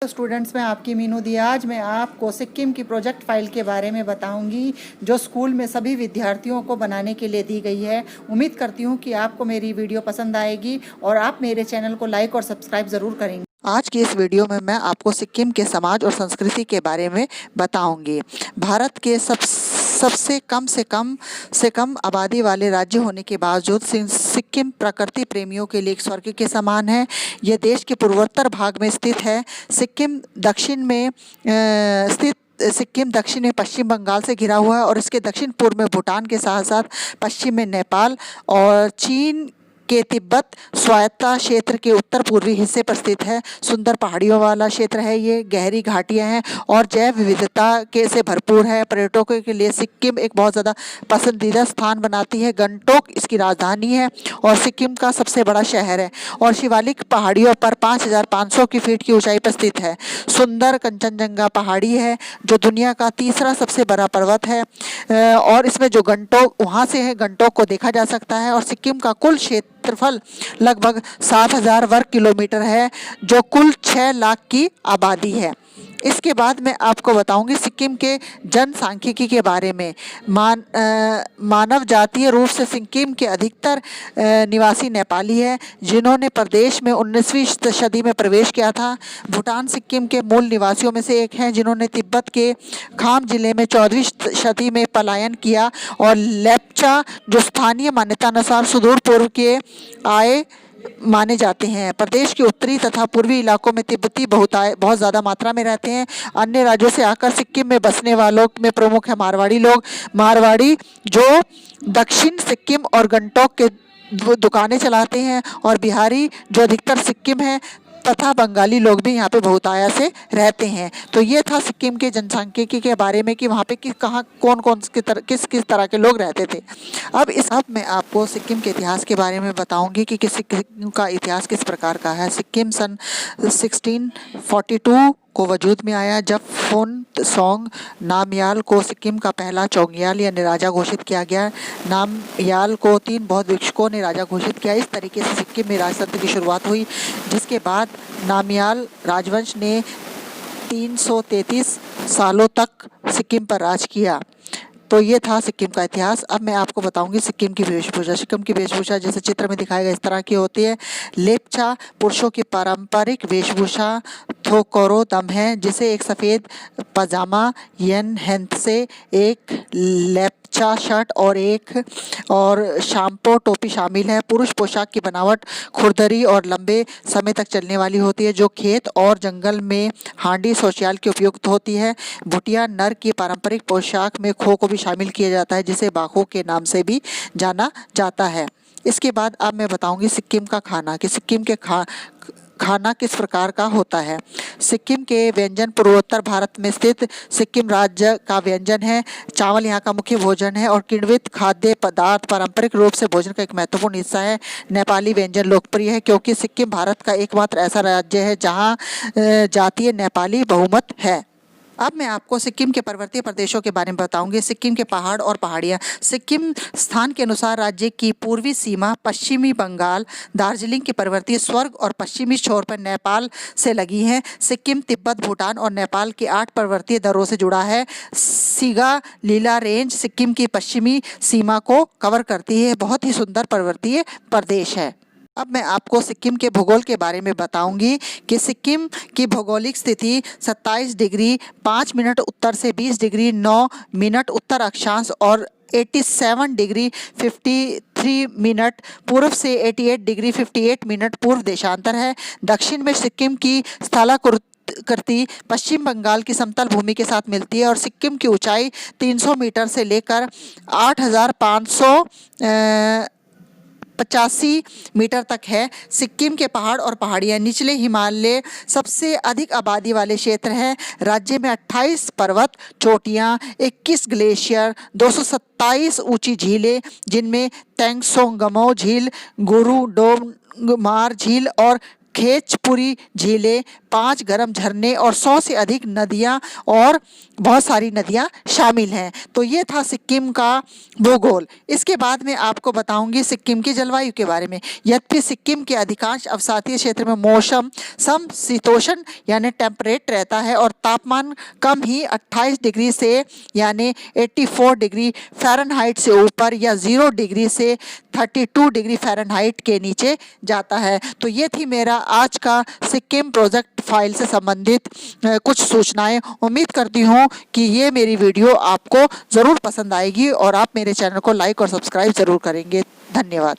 Students, मैं आपकी मीनू दी। आज मैं आपको सिक्किम की प्रोजेक्ट फाइल के बारे में बताऊंगी जो स्कूल में सभी विद्यार्थियों को बनाने के लिए दी गई है। उम्मीद करती हूं कि आपको मेरी वीडियो पसंद आएगी और आप मेरे चैनल को लाइक और सब्सक्राइब ज़रूर करेंगे। आज की इस वीडियो में मैं आपको सिक्किम के समाज और संस्कृति के बारे में बताऊंगी। भारत के सबसे कम आबादी वाले राज्य होने के बावजूद सिक्किम प्रकृति प्रेमियों के लिए एक स्वर्ग के समान है। यह देश के पूर्वोत्तर भाग में स्थित है। सिक्किम दक्षिण में पश्चिम बंगाल से घिरा हुआ है और इसके दक्षिण पूर्व में भूटान के साथ साथ पश्चिम में नेपाल और चीन के तिब्बत स्वायत्ता क्षेत्र के उत्तर पूर्वी हिस्से पर स्थित है। सुंदर पहाड़ियों वाला क्षेत्र है, ये गहरी घाटियां हैं और जैव विविधता के से भरपूर है। पर्यटकों के लिए सिक्किम एक बहुत ज़्यादा पसंदीदा स्थान बनाती है। गंगटोक इसकी राजधानी है और सिक्किम का सबसे बड़ा शहर है और शिवालिक पहाड़ियों पर 5,500 की फीट की ऊंचाई पर स्थित है। सुंदर कंचनजंगा पहाड़ी है जो दुनिया का तीसरा सबसे बड़ा पर्वत है और इसमें जो गंगटोक वहाँ से है, गंगटोक को देखा जा सकता है। और सिक्किम का कुल क्षेत्रफल लगभग 7,000 वर्ग किलोमीटर है जो कुल 6 लाख की आबादी है। इसके बाद मैं आपको बताऊंगी सिक्किम के जनसांख्यिकी के बारे में। मानव जातीय रूप से सिक्किम के अधिकतर निवासी नेपाली है जिन्होंने प्रदेश में 19वीं सदी में प्रवेश किया था। भूटान सिक्किम के मूल निवासियों में से एक हैं जिन्होंने तिब्बत के खाम जिले में 14वीं सदी में पलायन किया। और लेप्चा जो स्थानीय मान्यता अनुसार सुदूर पूर्व के आए माने जाते हैं। प्रदेश के उत्तरी तथा पूर्वी इलाकों में तिब्बती बहुत ज़्यादा मात्रा में रहते हैं। अन्य राज्यों से आकर सिक्किम में बसने वालों में प्रमुख है मारवाड़ी लोग। मारवाड़ी जो दक्षिण सिक्किम और गंगटोक के दुकानें चलाते हैं और बिहारी जो अधिकतर सिक्किम है तथा बंगाली लोग भी यहाँ पे बहुतायत से रहते हैं। तो ये था सिक्किम के जनसांख्यिकी के बारे में कि वहाँ पे किस तरह के लोग रहते थे। अब मैं आपको सिक्किम के इतिहास के बारे में बताऊंगी कि सिक्किम का इतिहास किस प्रकार का है। सिक्किम सन 1642 को वजूद में आया जब फोनसोंग नामयाल को सिक्किम का पहला चोंगयाल या राजा घोषित किया गया। नामयाल को 3 बौद्ध भिक्षुओं ने राजा घोषित किया। इस तरीके से सिक्किम में राजतंत्र की शुरुआत हुई जिसके बाद नामयाल राजवंश ने 333 सालों तक सिक्किम पर राज किया। तो ये था सिक्किम का इतिहास। अब मैं आपको बताऊंगी सिक्किम की वेशभूषा। सिक्किम की वेशभूषा जैसे चित्र में दिखाया गया इस तरह की होती है। लेप्चा पुरुषों की पारंपरिक वेशभूषा थोकोरो दम है जिसे एक सफ़ेद पजामा यन हैंत से एक लेप्चा शर्ट और शाम्पो टोपी शामिल है। पुरुष पोशाक की बनावट खुरदरी और लंबे समय तक चलने वाली होती है जो खेत और जंगल में हांडी शौचालय की उपयुक्त होती है। भुटिया नर की पारंपरिक पोशाक में खो को भी शामिल किया जाता है जिसे बाखो के नाम से भी जाना जाता है। इसके बाद अब मैं बताऊंगी सिक्किम का खाना कि सिक्किम के खाना किस प्रकार का होता है। सिक्किम के व्यंजन पूर्वोत्तर भारत में स्थित सिक्किम राज्य का व्यंजन है। चावल यहाँ का मुख्य भोजन है और किण्वित खाद्य पदार्थ पारंपरिक रूप से भोजन का एक महत्वपूर्ण हिस्सा है। नेपाली व्यंजन लोकप्रिय है क्योंकि सिक्किम भारत का एकमात्र ऐसा राज्य है जहाँ जातीय नेपाली बहुमत है। अब मैं आपको सिक्किम के पर्वतीय प्रदेशों के बारे में बताऊंगी। सिक्किम के पहाड़ और पहाड़ियाँ। सिक्किम स्थान के अनुसार राज्य की पूर्वी सीमा पश्चिमी बंगाल, दार्जिलिंग के पर्वतीय स्वर्ग और पश्चिमी छोर पर नेपाल से लगी है। सिक्किम तिब्बत, भूटान और नेपाल के 8 पर्वतीय दर्रों से जुड़ा है। सिगा लीला रेंज सिक्किम की पश्चिमी सीमा को कवर करती है। बहुत ही सुंदर पर्वतीय प्रदेश है। अब मैं आपको सिक्किम के भूगोल के बारे में बताऊंगी कि सिक्किम की भौगोलिक स्थिति 27 डिग्री 5 मिनट उत्तर से 20 डिग्री 9 मिनट उत्तर अक्षांश और 87 डिग्री 53 मिनट पूर्व से 88 डिग्री 58 मिनट पूर्व देशांतर है। दक्षिण में सिक्किम की स्थलाकृति पश्चिम बंगाल की समतल भूमि के साथ मिलती है और सिक्किम की ऊंचाई 300 मीटर से लेकर 8,585 मीटर तक है। सिक्किम के पहाड़ और पहाड़ियाँ निचले हिमालय सबसे अधिक आबादी वाले क्षेत्र हैं। राज्य में 28 पर्वत चोटियाँ, 21 ग्लेशियर, 227 ऊंची झीलें जिनमें तेंगसोंगमो झील, गुरुडोमार झील और खेचपुरी झीलें 5 गर्म झरने और 100 से अधिक नदियाँ और बहुत सारी नदियाँ शामिल हैं। तो ये था सिक्किम का भूगोल। इसके बाद में आपको बताऊंगी सिक्किम की जलवायु के बारे में। यद्यपि सिक्किम के अधिकांश अवसादीय क्षेत्र में मौसम समशीतोष्ण यानी टेम्परेट रहता है और तापमान कम ही 28 डिग्री से यानी 84 डिग्री फ़ारेनहाइट से ऊपर या 0 डिग्री से 32 डिग्री फ़ारेनहाइट के नीचे जाता है। तो ये थी मेरा आज का सिक्किम प्रोजेक्ट फाइल से संबंधित कुछ सूचनाएं। उम्मीद करती हूँ कि ये मेरी वीडियो आपको ज़रूर पसंद आएगी और आप मेरे चैनल को लाइक और सब्सक्राइब ज़रूर करेंगे। धन्यवाद।